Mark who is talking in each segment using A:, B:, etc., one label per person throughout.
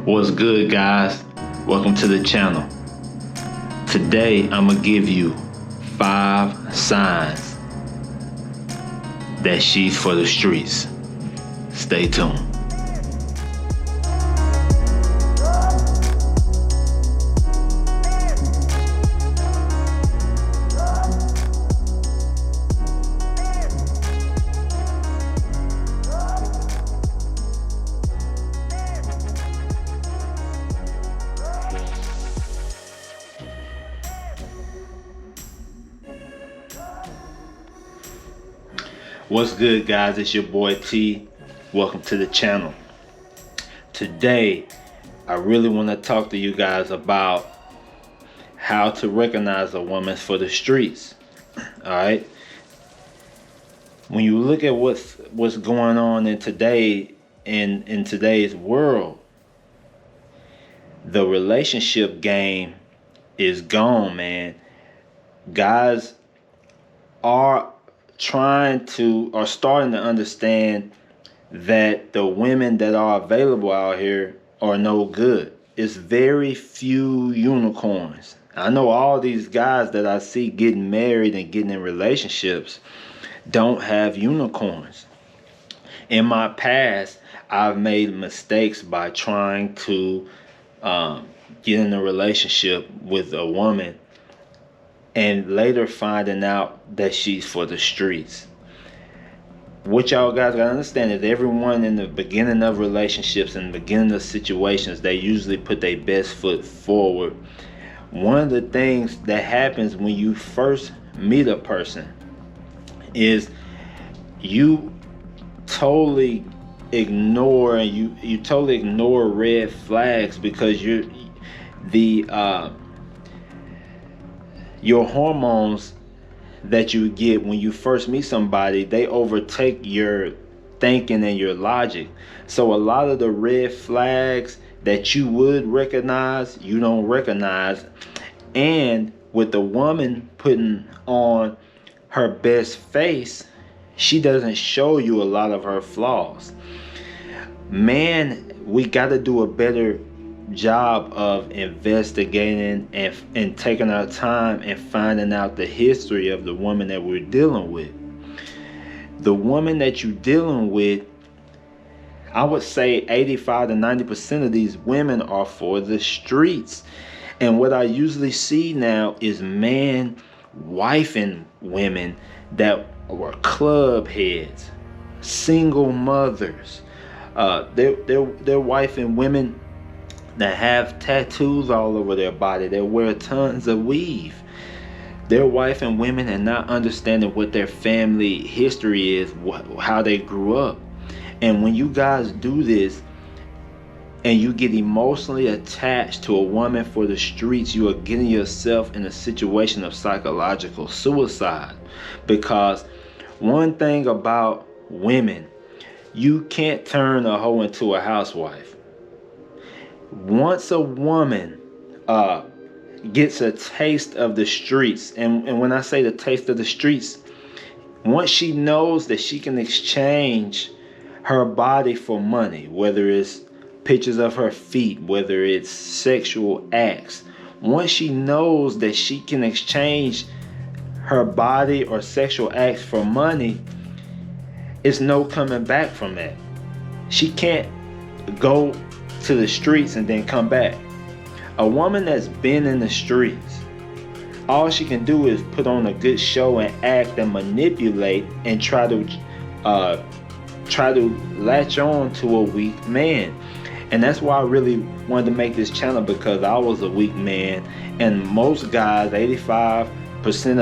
A: What's good, guys? Welcome to the channel. Today, I'm gonna give you 5 signs that she's for the streets. Stay tuned. What's good, guys? It's your boy T. Welcome to the channel. Today, I really want to talk to you guys about how to recognize a woman for the streets. All right. When you look at what's going on in today's world, the relationship game is gone, man. Guys are starting to understand that the women that are available out here are no good. It's very few unicorns. I know all these guys that I see getting married and getting in relationships don't have unicorns. In my past, I've made mistakes by trying to get in a relationship with a woman and later finding out that she's for the streets. What y'all guys gotta understand is everyone in the beginning of relationships and the beginning of situations, they usually put their best foot forward. One of the things that happens when you first meet a person is you totally ignore red flags because your hormones that you get when you first meet somebody, they overtake your thinking and your logic. So a lot of the red flags that you would recognize, you don't recognize. And with the woman putting on her best face, she doesn't show you a lot of her flaws. Man, we got to do a better job of investigating and taking our time and finding out the history of the woman that we're dealing with. The woman that you're dealing with, I would say 85 to 90% of these women are for the streets. And what I usually see now is men wifing women that were club heads, single mothers. They're wifing women that have tattoos all over their body, that wear tons of weave. They're wifing women and not understanding what their family history is, how they grew up. And when you guys do this and you get emotionally attached to a woman for the streets, you are getting yourself in a situation of psychological suicide. Because one thing about women, you can't turn a hoe into a housewife. Once a woman gets a taste of the streets, and when I say the taste of the streets, once she knows that she can exchange her body for money, whether it's pictures of her feet, whether it's sexual acts, once she knows that she can exchange her body or sexual acts for money, it's no coming back from that. She can't go to the streets and then come back. A woman that's been in the streets, all she can do is put on a good show and act and manipulate and try to latch on to a weak man. And that's why I really wanted to make this channel, because I was a weak man, and most guys, 85%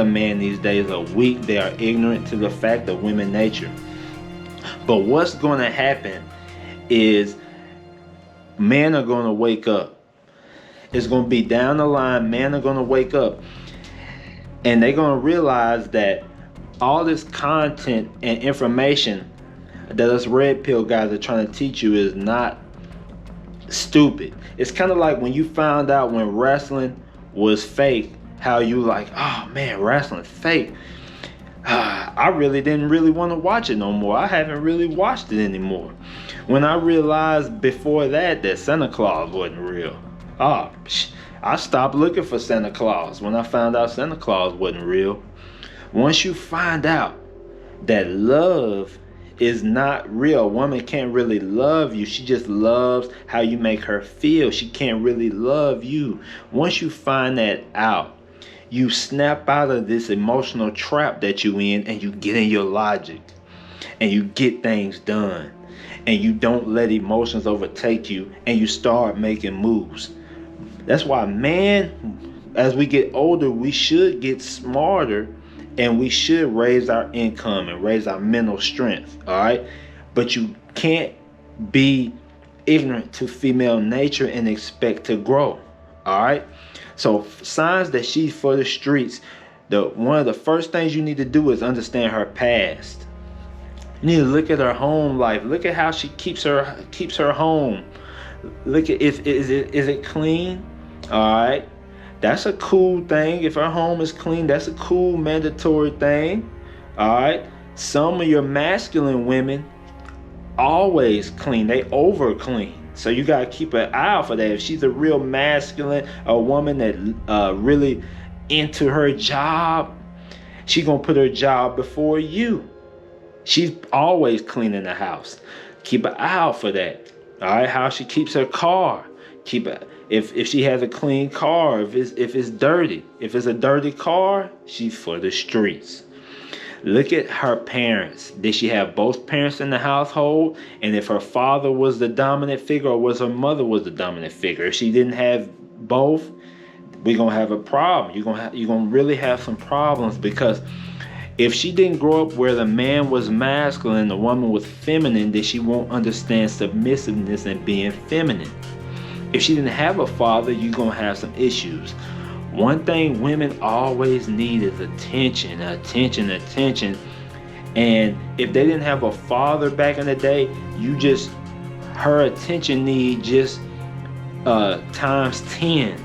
A: of men these days, are weak. They are ignorant to the fact of women nature. But what's going to happen is men are going to wake up. It's going to be down the line. Men are going to wake up and they're going to realize that all this content and information that us red pill guys are trying to teach you is not stupid. It's kind of like when you found out when wrestling was fake, how you like, oh man, wrestling fake. I really didn't really want to watch it no more. I haven't really watched it anymore. When I realized before that Santa Claus wasn't real, I stopped looking for Santa Claus when I found out Santa Claus wasn't real. Once you find out that love is not real, a woman can't really love you. She just loves how you make her feel. She can't really love you. Once you find that out, you snap out of this emotional trap that you in, and you get in your logic and you get things done, and you don't let emotions overtake you, and you start making moves. That's why, man, as we get older, we should get smarter, and we should raise our income and raise our mental strength. All right. But you can't be ignorant to female nature and expect to grow. All right. So signs that she's for the streets. One of the first things you need to do is understand her past. You need to look at her home life. Look at how she keeps her home. Look at is it clean? All right. That's a cool thing. If her home is clean, that's a cool mandatory thing. All right. Some of your masculine women always clean. They over clean. So you got to keep an eye out for that. If she's a real masculine, a woman that really into her job, she going to put her job before you. She's always cleaning the house. Keep an eye out for that. All right. How she keeps her car. Keep it. If she has a clean car, if it's dirty, if it's a dirty car, she's for the streets. Look at her parents. Did she have both parents in the household? And if her father was the dominant figure, or was her mother was the dominant figure? If she didn't have both, we're gonna have a problem. You're gonna really have some problems, because if she didn't grow up where the man was masculine, the woman was feminine, then she won't understand submissiveness and being feminine. If she didn't have a father, you're going to have some issues. One thing women always need is attention. And if they didn't have a father back in the day, her attention need just times 10.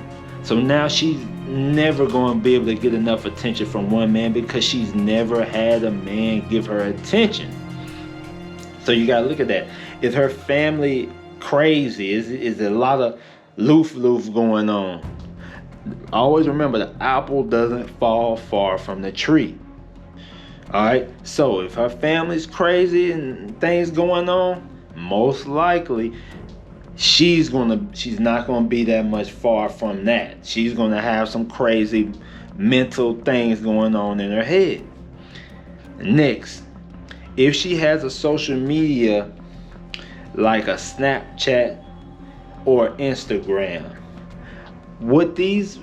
A: So now she's never going to be able to get enough attention from one man, because she's never had a man give her attention. So you got to look at that. Is her family crazy? Is there a lot of loof going on? Always remember, the apple doesn't fall far from the tree. All right. So if her family's crazy and things going on, most likely she's not gonna be that much far from that. She's gonna have some crazy mental things going on in her head. Next, if she has a social media like a Snapchat or Instagram, with these,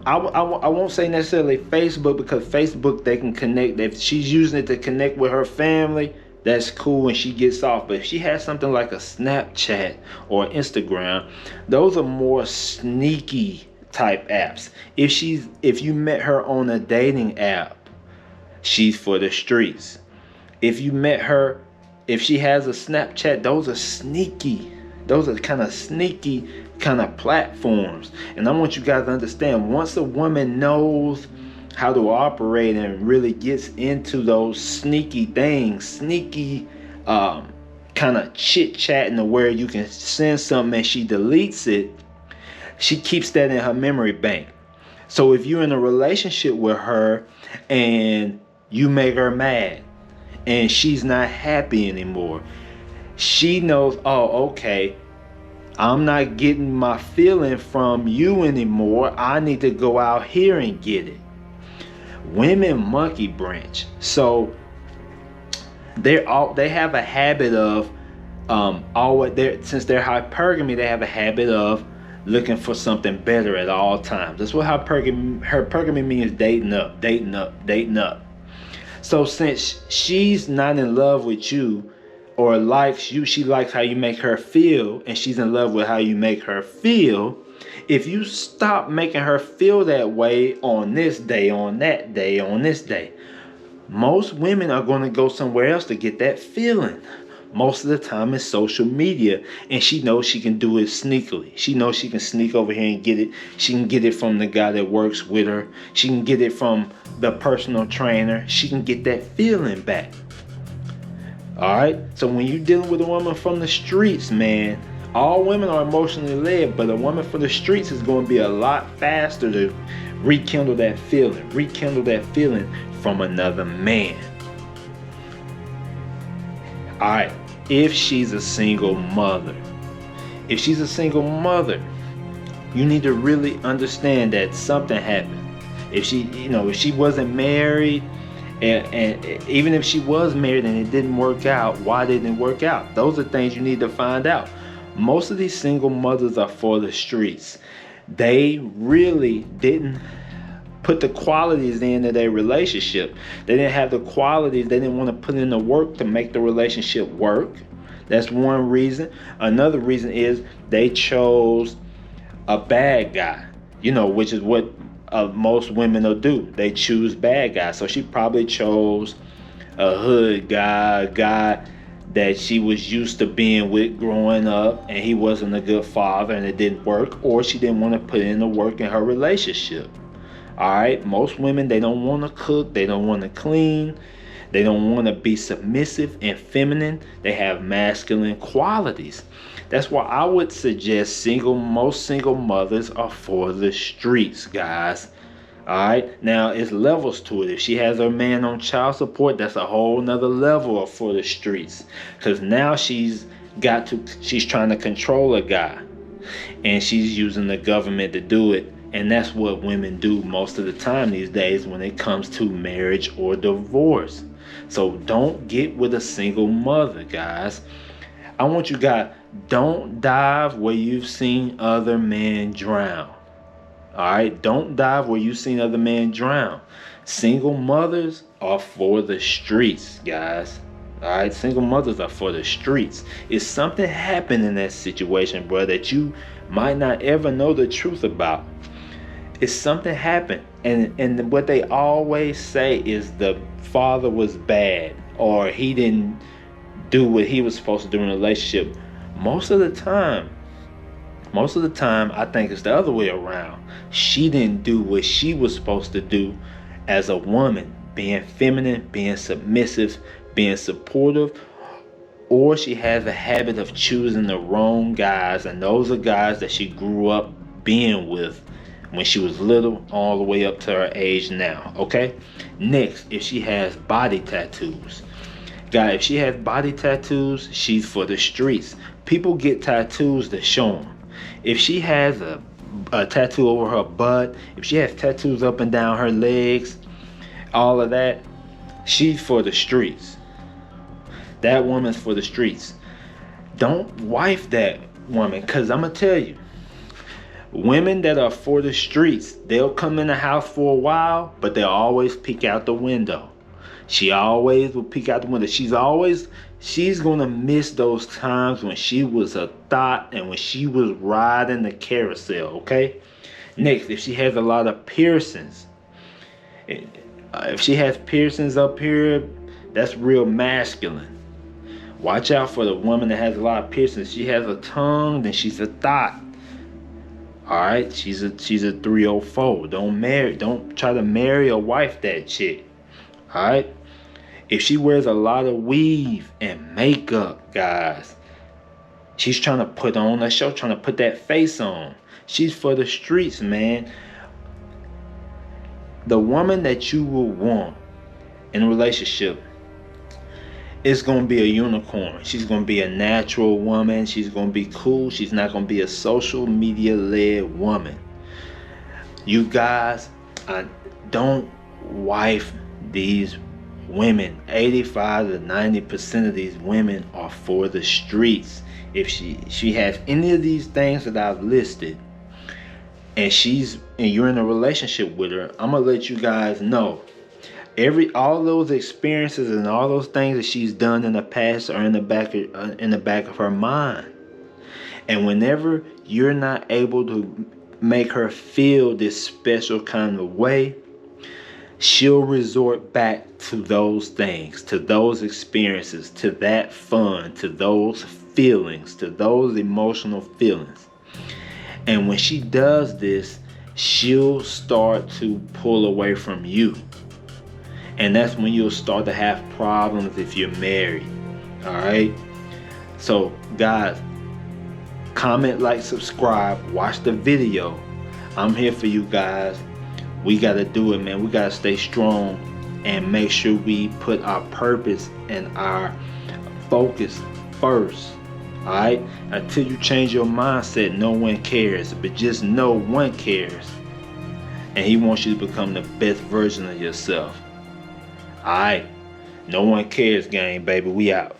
A: I won't say necessarily Facebook, because Facebook, they can connect. If she's using it to connect with her family, that's cool and she gets off. But if she has something like a Snapchat or Instagram, those are more sneaky type apps. If you met her on a dating app, she's for the streets. If you met her, if she has a Snapchat, those are sneaky. Those are kind of sneaky kind of platforms. And I want you guys to understand, once a woman knows how to operate and really gets into those sneaky things, kind of chit chatting to where you can send something and she deletes it, she keeps that in her memory bank. So if you're in a relationship with her and you make her mad and she's not happy anymore, she knows, oh, okay, I'm not getting my feeling from you anymore. I need to go out here and get it. Women monkey branch. So they have a habit of since they're hypergamy, they have a habit of looking for something better at all times. That's what hypergamy means: dating up. So since she's not in love with you or likes you, she likes how you make her feel, and she's in love with how you make her feel. If you stop making her feel that way on this day, on that day, on this day, most women are going to go somewhere else to get that feeling. Most of the time it's social media, and she knows she can do it sneakily. She knows she can sneak over here and get it. She can get it from the guy that works with her. She can get it from the personal trainer. She can get that feeling back. All right. So when you're dealing with a woman from the streets, man, all women are emotionally led, but a woman from the streets is going to be a lot faster to rekindle that feeling from another man. All right. If she's a single mother, you need to really understand that something happened. If she wasn't married, and even if she was married and it didn't work out, why didn't it work out? Those are things you need to find out. Most of these single mothers are for the streets. They really didn't put the qualities into their relationship. They didn't have the qualities. They didn't want to put in the work to make the relationship work. That's one reason. Another reason is they chose a bad guy, which is what most women will do. They choose bad guys. So she probably chose a hood guy, a guy that she was used to being with growing up, and he wasn't a good father and it didn't work, or she didn't want to put in the work in her relationship. All right, most women, they don't want to cook, they don't want to clean, they don't want to be submissive and feminine. They have masculine qualities. That's why I would suggest most single mothers are for the streets, guys. All right, now it's levels to it. If she has her man on child support, that's a whole nother level for the streets, because now she's trying to control a guy, and she's using the government to do it. And that's what women do most of the time these days when it comes to marriage or divorce. So don't get with a single mother, guys. I want you guys, don't dive where you've seen other men drown. All right, don't dive where you've seen other men drown. Single mothers are for the streets, guys. All right, single mothers are for the streets. If something happened in that situation, bro, that you might not ever know the truth about, if something happened, and what they always say is the father was bad, or he didn't do what he was supposed to do in a relationship. Most of the time, I think it's the other way around. She didn't do what she was supposed to do as a woman, being feminine, being submissive, being supportive, or she has a habit of choosing the wrong guys, and those are guys that she grew up being with when she was little all the way up to her age now. Okay, next, if she has body tattoos, guys, if she has body tattoos, she's for the streets. People get tattoos to show them. If she has a tattoo over her butt, if she has tattoos up and down her legs, all of that, she's for the streets. That woman's for the streets. Don't wife that woman, because I'm going to tell you, women that are for the streets, they'll come in the house for a while, but they'll always peek out the window. She always will peek out the window. She's going to miss those times when she was a thought and when she was riding the carousel, okay? Next, if she has a lot of piercings, if she has piercings up here, that's real masculine. Watch out for the woman that has a lot of piercings. She has a tongue, then she's a thought. All right, she's a 304. Don't try to marry or wife that chick. All right. If she wears a lot of weave and makeup, guys, she's trying to put on a show, trying to put that face on. She's for the streets, man. The woman that you will want in a relationship is going to be a unicorn. She's going to be a natural woman. She's going to be cool. She's not going to be a social media led woman. You guys, don't wife these women. 85 to 90% of these women are for the streets. If she has any of these things that I've listed, and you're in a relationship with her, I'm gonna let you guys know all those experiences and all those things that she's done in the past are in the back of her mind. And whenever you're not able to make her feel this special kind of way, she'll resort back to those things, to those experiences, to that fun, to those feelings, to those emotional feelings. And when she does this, she'll start to pull away from you. And that's when you'll start to have problems if you're married. All right? So, guys, comment, like, subscribe, watch the video. I'm here for you guys. We got to do it, man. We got to stay strong and make sure we put our purpose and our focus first. All right? Until you change your mindset, no one cares. But just know one cares. And he wants you to become the best version of yourself. All right? No one cares, gang, baby. We out.